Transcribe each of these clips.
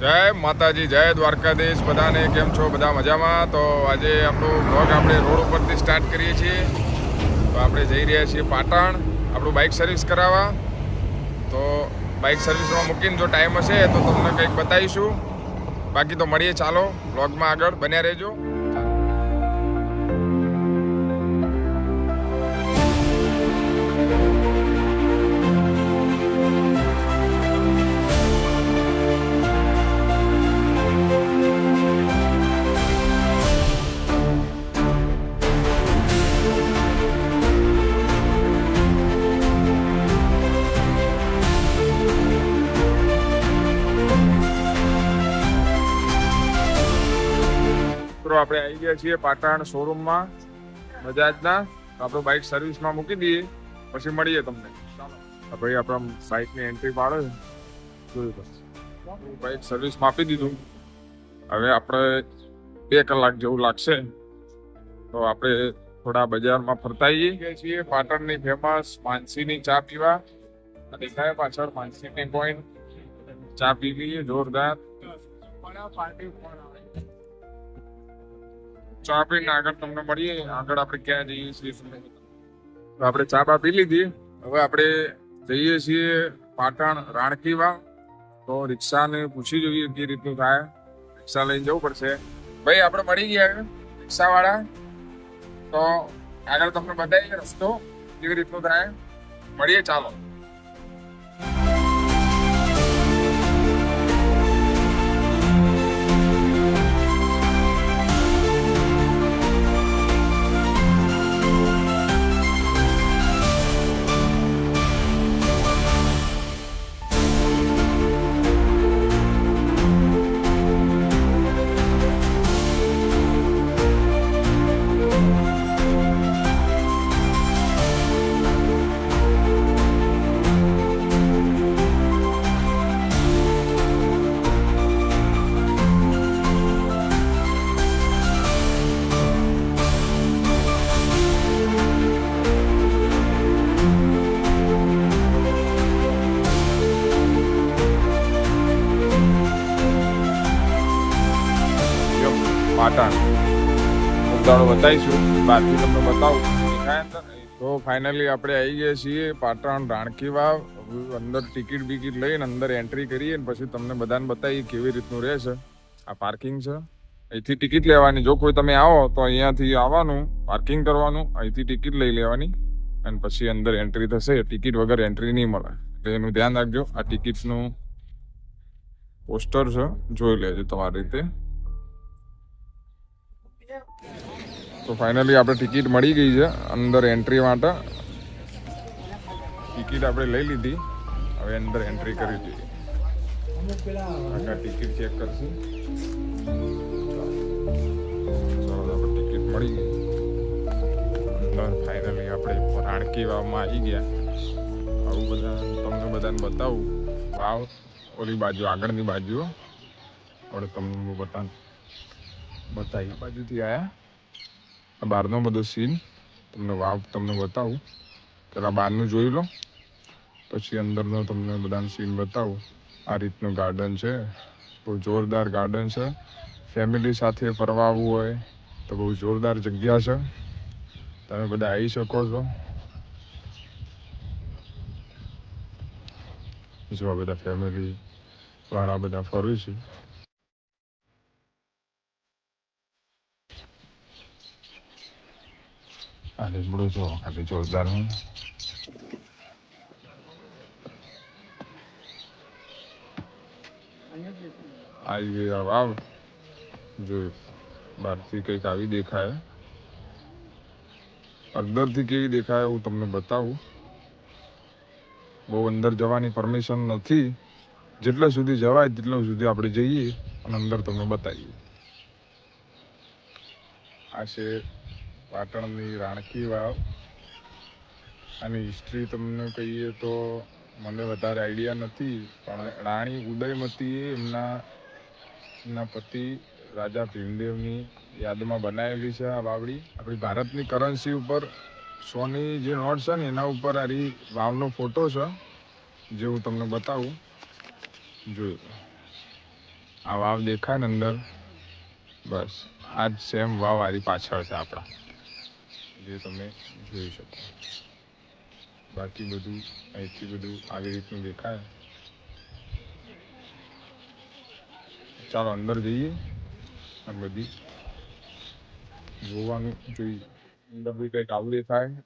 જય માતાજી, જય દ્વારકાધીશ બધાને. કેમ છો? બધા મજામાં? તો આજે આપણું બ્લોગ આપણે રોડ ઉપરથી સ્ટાર્ટ કરીએ છીએ. તો આપણે જઈ રહ્યા છીએ પાટણ આપણું બાઇક સર્વિસ કરાવવા. તો બાઇક સર્વિસમાં મૂકીને જો ટાઈમ હશે તો તમને કંઈક બતાવીશું. બાકી તો મળીએ, ચાલો બ્લોગમાં આગળ બન્યા રહેજો. આપણે આવી ગયા છીએ પાટણ શોરૂમમાં બજાજના. આપણું બાઇક સર્વિસમાં મૂકી દઈએ, પછી મળીએ તમને. ચાલો ભાઈ, આપણા બાઇકની એન્ટ્રી પાડે જોયું. બાઇક સર્વિસમાં આપી દીધું. હવે આપણે 2 કલાક જેવું લાગશે, તો આપણે થોડા બજારમાં ફરતા આવીએ છીએ. પાટણની ફેમસ માનસીની ચા પીવા દેખાય પાછળ, માનસી ટી પોઈન્ટ. ચા પી લઈએ જોરદાર. ચા પીને આગળ તમને મળીએ. આગળ આપણે ક્યાં જઈએ છીએ આપણે ચા બા પી લીધી. હવે આપણે જઈએ છીએ પાટણ રાણકી વાવ. તો રિક્ષાને પૂછી જોઈએ કે રીતનું થાય. રિક્ષા લઈને જવું પડશે. ભાઈ આપણે મળી ગયા રિક્ષા વાળા. તો આગળ તમને બતાવીએ રસ્તો કેવી રીતનું થાય. મળીએ, ચાલો. પાટણ મુદ્દાઓ બતાવીશું, બહારથી તમને બતાવું. તો ફાઇનલી આપણે આવી ગયા છીએ પાટણ રાણકી વાવ. અંદર ટિકિટ બિકિટ લઈને અંદર એન્ટ્રી કરીએ, પછી તમને બધાને બતાવીએ કેવી રીતનું રહેશે. આ પાર્કિંગ છે, અહીંથી ટિકિટ લેવાની. જો કોઈ તમે આવો તો અહીંયાથી આવવાનું, પાર્કિંગ કરવાનું, અહીંથી ટિકિટ લઈ લેવાની, અને પછી અંદર એન્ટ્રી થશે. ટિકિટ વગર એન્ટ્રી નહીં મળે, એટલે એનું ધ્યાન રાખજો. આ ટિકિટનું પોસ્ટર છે, જોઈ લેજો તમારી રીતે. તો ફાઇનલી આપણે ટિકિટ મળી ગઈ છે અંદર એન્ટ્રી માટે. ટિકિટ આપણે લઈ લીધી. હવે અંદર એન્ટ્રી કરી દઈએ. ટિકિટ ચેક કરશું. આપણે ટિકિટ મળી ગઈ. અંદર ફાઇનલી આપણે રાણકી વાવમાં આવી ગયા. આવું બધા તમને બધાને બતાવું. વાવ ઓલી બાજુ, આગળની બાજુ આપણે તમને બતાવી. બાજુથી આવ્યા. આ બહારનો બધો સીન તમને વાવ તમને બતાવું. પેલા બહારનું જોઈ લો, પછી અંદરનો તમને બધાનો સીન બતાવું. આ રીતનું ગાર્ડન છે, બહુ જોરદાર ગાર્ડન છે. ફેમિલી સાથે ફરવા આવવું હોય તો બહુ જોરદાર જગ્યા છે. તમે બધા આવી શકો છો. જો બધા ફેમિલી વાળા બધા ફરવું છે. આ લીમડું જો ખાલી જોરદાર. આવી ગયા વાવ. જો બહારથી કંઈક આવી દેખાય, અંદરથી કેવી દેખાય હું તમને બતાવું. બહુ અંદર જવાની પરમિશન નથી. જેટલા સુધી જવાય તેટલા સુધી આપણે જઈએ અને અંદર તમને બતાવીએ. આ છે પાટણની રાણકી વાવ. આની હિસ્ટ્રી તમને કહીએ તો મને વધારે આઈડિયા નથી, પણ રાણી ઉદયમતીએ એમના પતિ રાજા ભીમદેવની યાદમાં બનાવેલી છે આ વાવડી. આપણી ભારતની કરન્સી ઉપર સોની જે નોટ છે ને એના ઉપર આ વાવનો ફોટો છે, જે હું તમને બતાવું. જોયું. આ વાવ દેખાય ને અંદર, બસ આ જ સેમ વાવ આરી પાછળ છે આપણા, જે તમે જોઈ શકો. બાકી બધું અહીંથી બધું આવી રીતનું દેખાય. ચાલો અંદર જઈએ, આ બધી જોવાનું જોઈએ. અંદર બી કંઈક આવું દેખાય.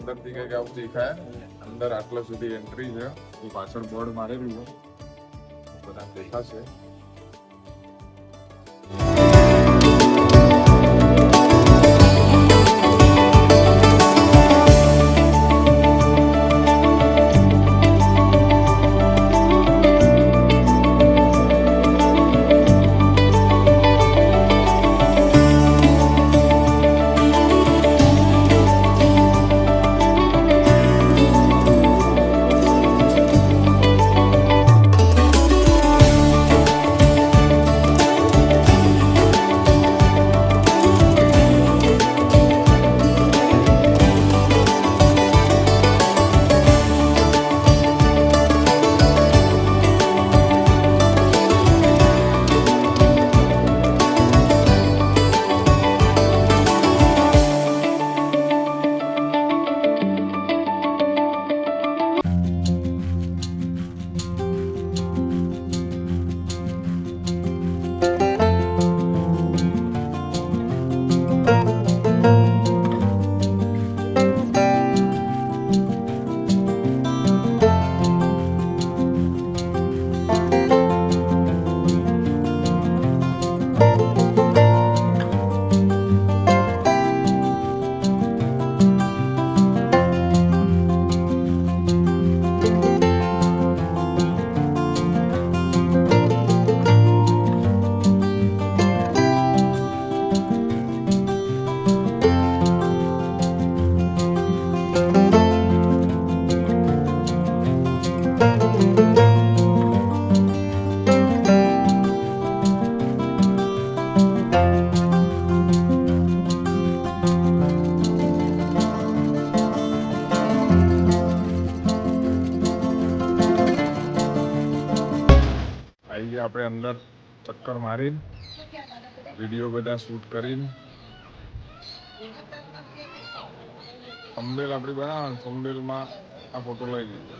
અંદરથી કઈક આવું દેખાય. અંદર આટલા સુધી એન્ટ્રી છે, એ પાછળ બોર્ડ મારેલું છે, બધા દેખાશે. આપણે અંદર ચક્કર મારીને વિડીયો બધા શૂટ કરીને થંબનેલ આપણે બનાવવાનું. થંબનેલમાં આ ફોટો લઈ લીધો.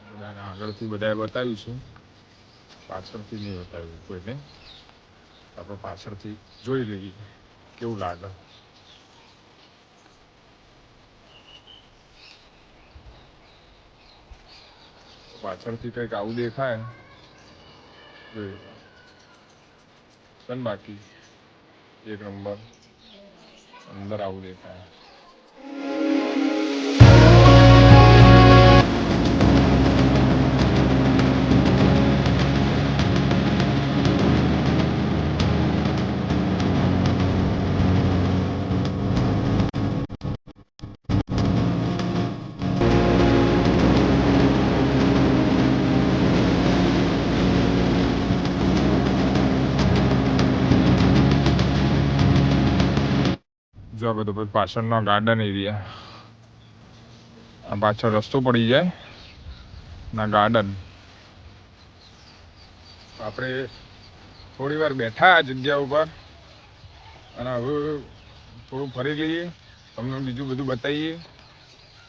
બધાને આગળથી બધાએ બતાવીશું, પાછળથી નહીં બતાવ્યું કોઈને. આપણે પાછળથી જોઈ લઈએ કેવું લાગે. પાછળથી કંઈક આવું દેખાય. બાકી એક નંબર અંદર આવું દેખાય. જો આ બધો પાછળનો ગાર્ડન એરિયા, આ પાછળ રસ્તો પડી જાય ના ગાર્ડન. આપણે થોડી વાર બેઠા આ જગ્યા ઉપર, અને હવે થોડું ફરી લઈએ, તમને બીજું બધું બતાવીએ.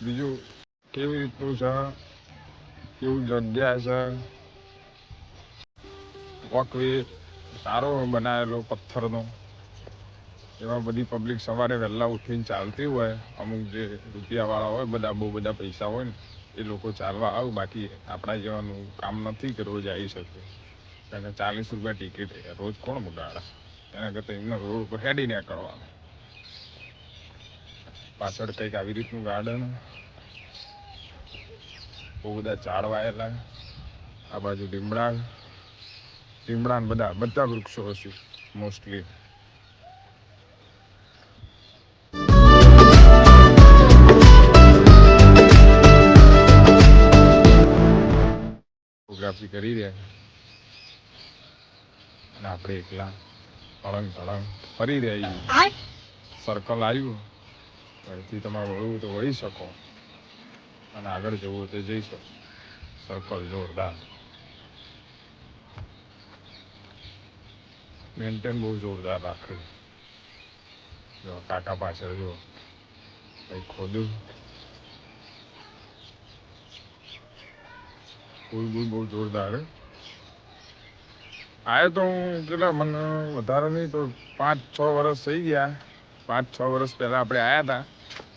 બીજું કેવી રીતનું છે, કેવું જગ્યા છે, વોકવે સારો બનાવેલો પથ્થરનો, એમાં બધી પબ્લિક સવારે વહેલા ઉઠીને ચાલતી હોય. અમુક જે રૂપિયાવાળા હોય, બધા બહુ બધા પૈસા હોય ને, એ લોકો ચાલવા આવે. બાકી આપણા જેવાનું કામ નથી કે રોજ આવી શકે. કારણ કે 40 રૂપિયા ટિકિટ રોજ કોણ બગાડે? એના કરતાં એમને રોડ ઉપર હેડી નીકળવાનું. પાછળ કંઈક આવી રીતનું ગાર્ડન, બહુ બધા ઝાડ વાયેલા. આ બાજુ લીમડા ને બધા વૃક્ષો હશે મોસ્ટલી. ફોટોગ્રાફી કરી રહ્યા અને આપણે એકલા તળંગ ફરી રહ્યા. સર્કલ આવ્યું, અહીંથી તમારે વળવું તો વળી શકો અને આગળ જવું હોય તો જઈ શકો. સર્કલ જોરદાર, મેન્ટેન બહુ જોરદાર રાખે. જો કાકા પાછળ જો કંઈક ખોદ્યું. ફૂલ બહુ જોરદાર. આયો તો હું કેટલા, મને વધારે નહીં તો 5-6 વર્ષ થઈ ગયા. 5-6 વર્ષ પહેલાં આપણે આવ્યા હતા.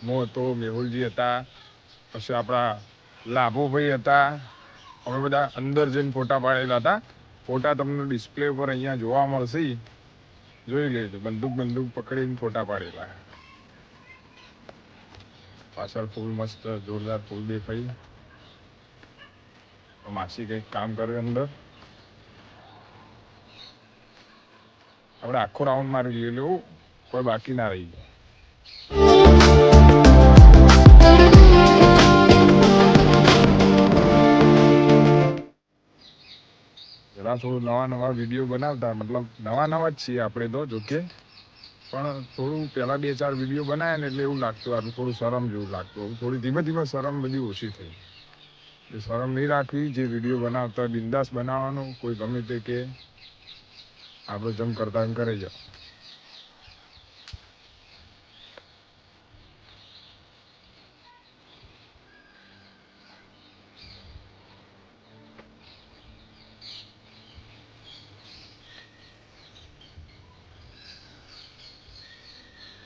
હું હતો, મેહુલજી હતા, પછી આપણા લાભુભાઈ હતા. અમે બધા અંદર જઈને ફોટા પાડેલા હતા. ફોટા તમને ડિસ્પ્લે પર અહીંયા જોવા મળશે, જોઈ લેજો. બંદૂક પકડીને ફોટા પાડેલા. પાછળ ફૂલ મસ્ત જોરદાર ફૂલ દેખાય. માસી કંઈક કામ કરે અંદર. આપણે આખો રાઉન્ડ મારી લઈએ, લેવું કોઈ બાકી ના રહી જાય. જરા થોડું નવા વિડીયો બનાવતા, મતલબ નવા જ છીએ આપણે તો, જોકે પણ થોડું પહેલાં 2-4 વિડીયો બનાવ્યા ને એટલે એવું લાગતું, આટલું થોડું શરમ જેવું લાગતું. થોડી ધીમે શરમ બધી ઓછી થઈ. એ શરમ નહીં રાખવી. જે વિડીયો બનાવતા બિંદાસ બનાવવાનું. કોઈ ગમે તે કે આપણે જમ કરતા એમ કરી જાઓ.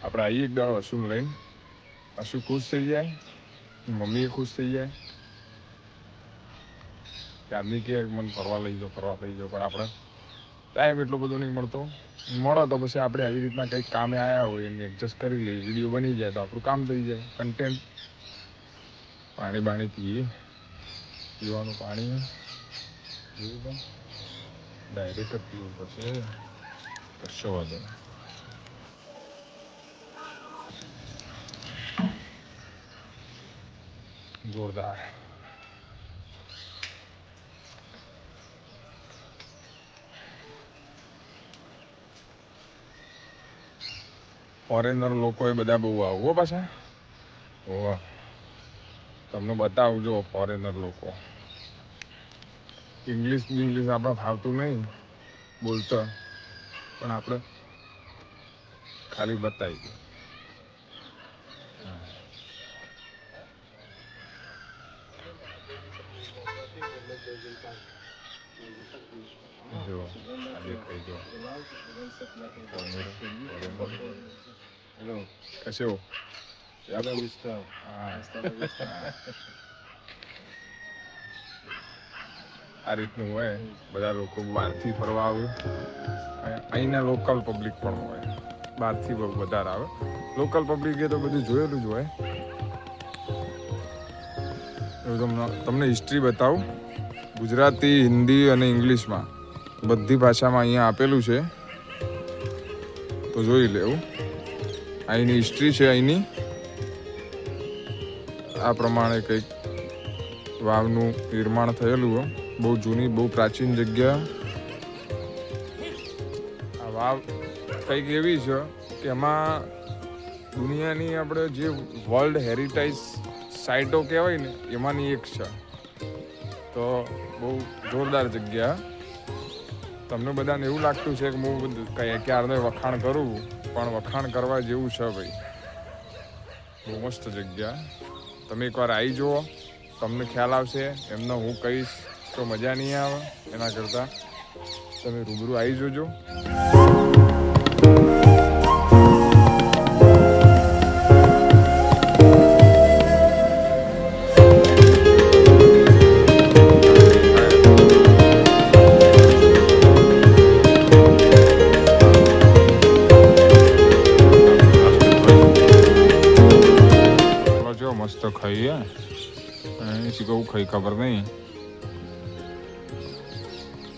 આપણે આવીએ એક દાડો હસુને લઈને, હસુ ખુશ થઈ જાય, મમ્મી ખુશ થઈ જાય. ત્યારની કે મને ફરવા લઈ જાઓ. પણ આપણે ટાઈમ એટલો બધો નહીં મળતો. મળો તો પછી આપણે આવી રીતના કંઈક કામે આવ્યા હોય એને એડજસ્ટ કરી લઈએ. વિડીયો બની જાય તો આપણું કામ થઈ જાય. કન્ટેન્ટ. પાણી પીવાનું પાણી જોયું, ડાયરેક્ટ જ પીવું પડશે. કશો વાંધો નહીં. જોરદાર. ફોરેનર લોકો એ બધા બહુ આવું પાછા. ઓહ, તમને બતાવજો ફોરેનર લોકો. ઇંગ્લિશ આપણે ફાવતું નહીં બોલતા, પણ આપણે ખાલી બતાવી દો. જો આ દેખાઈ જો. હેલો, कैसे हो? આ રીતનું હોય. બધા લોકો બહારથી ફરવા આવે. અહીંના લોકલ પબ્લિક પણ હોય. બહારથી વધારે આવે. લોકલ પબ્લિક એ તો બધું જોયેલું જ હોય. તમને હિસ્ટ્રી બતાવું. ગુજરાતી, હિન્દી અને ઇંગ્લિશમાં બધી ભાષામાં અહીંયા આપેલું છે, તો જોઈ લેવું. અહીંની હિસ્ટ્રી છે. અહીંની આ પ્રમાણે કંઈક વાવનું નિર્માણ થયેલું. બહુ જૂની, બહુ પ્રાચીન જગ્યા. આ વાવ કંઈક એવી છે કે એમાં દુનિયાની આપણે જે વર્લ્ડ હેરિટેજ સાઇટો કહેવાય ને એમાંની એક છે. તો બહુ જોરદાર જગ્યા. તમને બધાને એવું લાગતું છે કે હું ક્યારને વખાણ કરું, પણ વખાણ કરવા જેવું છે ભાઈ. બહુ મસ્ત જગ્યા. તમે એકવાર આવી જુઓ, તમને ખ્યાલ આવશે. એમને હું કહીશ તો મજા નહીં આવે. એના કરતાં તમે રૂબરૂ આવી જોજો. મસ્ત ખાઈએ શીખવું ખાઈ ખબર નહીં.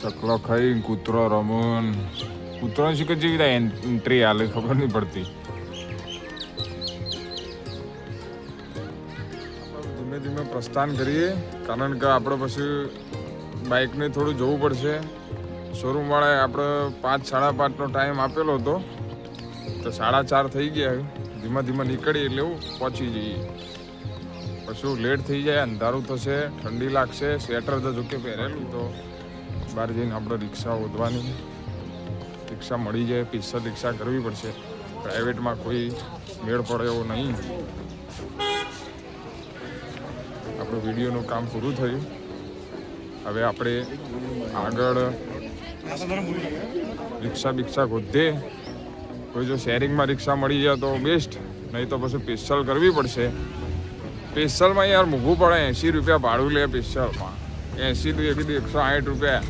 ચકલો ખાઈ કૂતરો રમણ કૂતરો શીખ જેવી થાય એન્ટ્રી હાલે ખબર નહીં પડતી. ધીમે ધીમે પ્રસ્થાન કરીએ કારણ કે આપણે પછી બાઇકને થોડું જોવું પડશે. શોરૂમ વાળાએ આપણે 5, 5:30નો ટાઈમ આપેલો હતો તો 4:30 થઈ ગયા. ધીમા ધીમા નીકળીએ એટલે એવું પહોંચી જઈએ. પછી લેટ થઈ જાય, અંધારું થશે, ઠંડી લાગશે. સ્વેટર તો જોકે પહેરેલું તો બહાર જઈને આપણે રિક્ષા શોધવાની. રિક્ષા મળી જાય, પિસ્સા રિક્ષા કરવી પડશે. પ્રાઇવેટમાં કોઈ મેળ પડે એવો નહીં. આપણું વિડીયોનું કામ પૂરું થયું. હવે આપણે આગળ રિક્ષા ગોધે. કોઈ જો શેરિંગમાં રિક્ષા મળી જાય તો બેસ્ટ, નહીં તો પછી સ્પેશિયલ કરવી પડશે. સ્પેશિયલમાં યાર મોંઘું પડે. 80 રૂપિયા ભાડું લે સ્પેશિયલમાં. 80 તો 160 રૂપિયા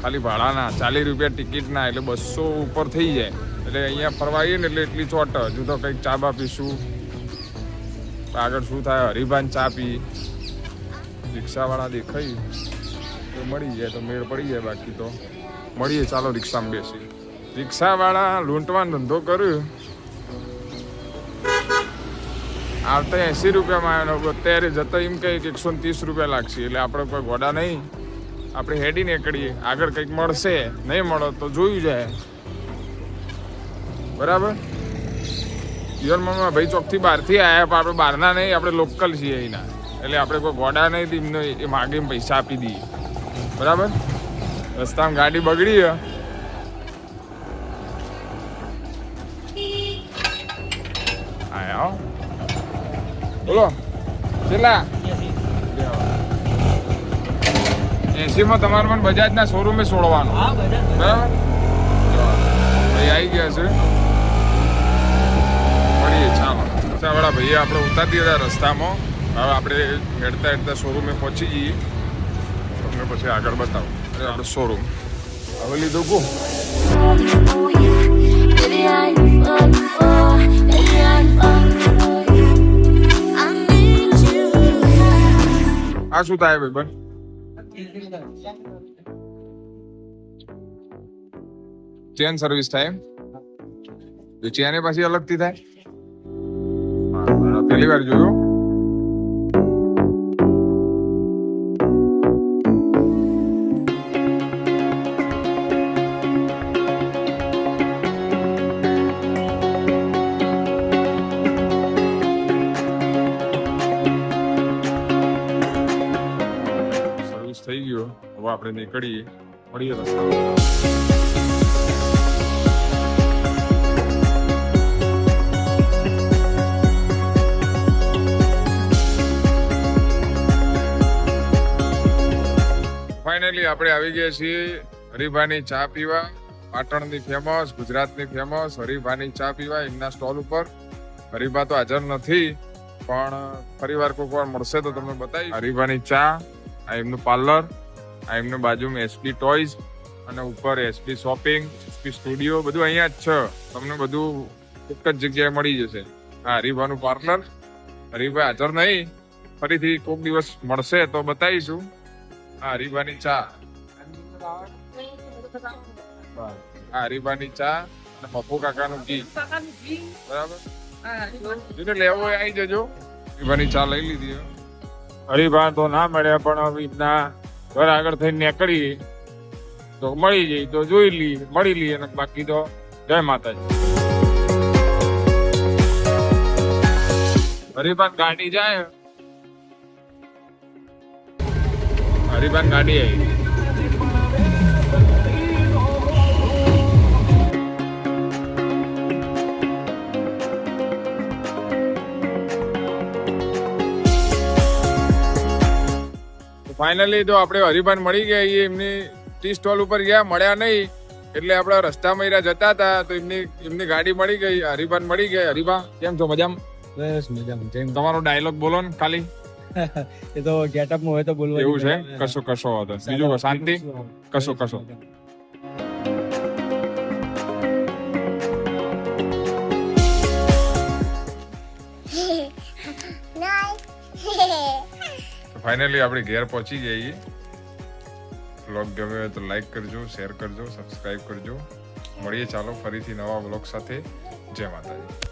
ખાલી ભાડાના, 40 રૂપિયા ટિકિટના, એટલે 200 ઉપર થઈ જાય. એટલે અહીંયા ફરવા આવીએ ને એટલે એટલી ચોટ. હજુ તો કંઈક ચા બા પીશું. આગળ શું થાય, હરિભાન ચા પી. રિક્ષાવાળા દેખાય તો મળી જાય તો મેળ પડી જાય, બાકી તો મળીએ. ચાલો રિક્ષામાં બેસી. રિક્ષાવાળા લૂંટવાનો ધંધો કર્યો. આવતા 80 રૂપિયામાં આવ્યો, અત્યારે જતા એમ કહે કે 130 રૂપિયા લાગશે. એટલે આપણે કોઈ ગોડા નહીં, આપણે હેડી નીકળીએ. આગળ કંઈક મળશે, નહીં મળે તો જોયું જાય. બરાબર. જીવનમાં ભાઈ ચોકથી બહારથી આવ્યા, પણ આપણે બહારના નહીં, આપણે લોકલ છીએ અહીંના. એટલે આપણે કોઈ ગોડા નહીં, એમને એ માગે પૈસા આપી દઈએ. બરાબર. રસ્તામાં ગાડી બગડી આયા બોલો કેટલા 80માં તમારે પણ બજાજના શોરૂમે છોડવાનું. બરાબર. ભાઈ આવી ગયા છે, મળીએ. ચાલો રિક્ષાવાળા ભાઈ આપણે ઉતારી દીધા રસ્તામાં. હવે આપણે હેડતા શોરૂમે પહોંચી જઈએ. તમને પછી આગળ બતાવો. આપણે શોરૂમ હવે લીધું ગો. આ શું થાય ભાઈ બન? ચેન સર્વિસ થાય. ચેન પાછી અલગથી થાય. પહેલી વાર જોયું. થઈ ગયો. હવે આપણે નીકળીએ, મળીએ રસ્તામાં. ફાઇનલી આપણે આવી ગયા છીએ હરિભાની ચા પીવા. પાટણની ફેમસ, ગુજરાતની ફેમસ હરિભાની ચા પીવા એમના સ્ટોલ ઉપર. હરિભા તો હાજર નથી, પણ ફરીવાર કોઈક વાર મળશે તો તમને બતાવી. હરિભાની ચા, આ એમનું પાર્લર, આ એમનું બાજુમાં એસપી ટોયઝ અને ઉપર એસપી શોપિંગ, એસપી સ્ટુડિયો, બધું અહીંયા જ છે. તમને બધું એક જ જગ્યાએ મળી જશે. હા, હરિભાનું પાર્લર. હરિભાઈ હાજર નહીં, ફરીથી કોઈક દિવસ મળશે તો બતાવીશું. હા, હરિભાની ચા. હા, હરિભાની ચા અને પપ્પુ કાકાનું ઘી. બરાબર. જેને લેવો હોય આવી જજો. હરિભાની ચા લઈ લીધી. હરિભા તો ના મળ્યા, પણ એમના ઘર આગળ થઈને નીકળીએ તો મળી જાય તો જોઈ લઈએ, મળી લઈએ. અને બાકી તો જય માતાજી. હરિભાન ગાડી જાય. હરિભાન ગાડી આવી. ફાઇનલી તો આપણે હરિભાન મળી ગયા. એમની ટી સ્ટોલ ઉપર ગયા, મળ્યા નહીં, એટલે આપણા રસ્તામાં એરા જતા હતા તો એમની ગાડી મળી ગઈ, હરિભાન મળી ગઈ. હરિભા કેમ છો? મજામાં? બસ મજામાં. તમારો ડાયલોગ બોલો ને ખાલી. એ તો ગેટઅપ માં હોય તો બોલવા એવું છે? કશો વાંધો નહીં. બીજું શાંતિ? કશો ફાઇનલી આપણે ઘેર પહોંચી જઈએ. વ્લોગ ગમે હોય તો લાઈક કરજો, શેર કરજો, સબસ્ક્રાઇબ કરજો. મળીએ ચાલો ફરીથી નવા વ્લોગ સાથે. જય માતાજી.